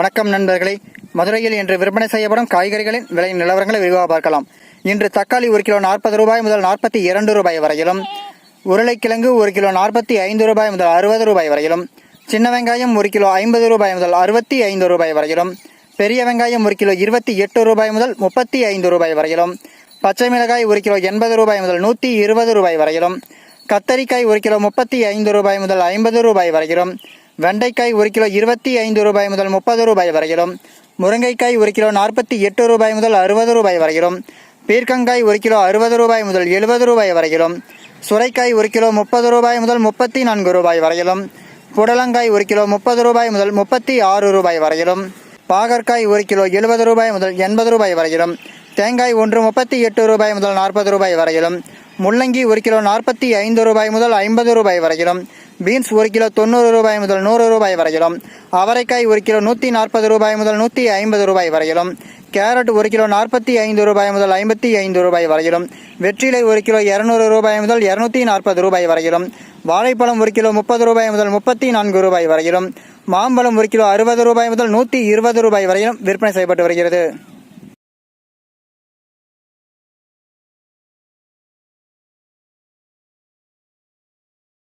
வணக்கம் நண்பர்களே. மதுரையில் இன்று விற்பனை செய்யப்படும் காய்கறிகளின் விலை நிலவரங்களை விரிவாக பார்க்கலாம். இன்று தக்காளி 1 கிலோ 40 ரூபாய் முதல் 42 ரூபாய் வரையிலும், உருளைக்கிழங்கு 1 கிலோ 45 ரூபாய் முதல் 60 ரூபாய் வரையிலும், சின்ன வெங்காயம் 1 கிலோ 50 ரூபாய் முதல் 65 ரூபாய் வரையிலும், பெரிய வெங்காயம் 1 கிலோ 28 ரூபாய் முதல் 35 ரூபாய் வரையிலும், பச்சை மிளகாய் 1 கிலோ 80 ரூபாய் முதல் 120 ரூபாய் வரையிலும், கத்தரிக்காய் 1 கிலோ 35 ரூபாய் முதல் 50 ரூபாய் வரையிலும், வெண்டைக்காய் 1 கிலோ 25 ரூபாய் முதல் 30 ரூபாய் வரையிலும், முருங்கைக்காய் 1 கிலோ 48 ரூபாய் முதல் 60 ரூபாய் வரையிலும், பீர்க்கங்காய் 1 கிலோ 60 ரூபாய் முதல் 70 ரூபாய் வரையிலும், சுரைக்காய் 1 கிலோ 30 ரூபாய் முதல் 34 ரூபாய் வரையிலும், புடலங்காய் 1 கிலோ 30 ரூபாய் முதல் 36 ரூபாய் வரையிலும், பாகற்காய் 1 கிலோ 70 ரூபாய் முதல் 80 ரூபாய் வரையிலும், தேங்காய் 1 38 ரூபாய் முதல் 40 ரூபாய் வரையிலும், முள்ளங்கி 1 கிலோ 45 ரூபாய் முதல் 50 ரூபாய் வரையிலும், பீன்ஸ் 1 கிலோ 90 ரூபாய் முதல் 100 ரூபாய் வரையிலும், அவரைக்காய் 1 கிலோ 140 ரூபாய் முதல் 150 ரூபாய் வரையிலும், கேரட் 1 கிலோ 45 ரூபாய் முதல் 55 ரூபாய் வரையிலும், வெற்றிலை 1 கிலோ 200 ரூபாய் முதல் 240 ரூபாய் வரையிலும், வாழைப்பழம் 1 கிலோ 30 ரூபாய் முதல் 34 ரூபாய் வரையிலும், மாம்பழம் 1 கிலோ 60 ரூபாய் முதல் 120 ரூபாய் வரையிலும் விற்பனை செய்யப்பட்டு வருகிறது.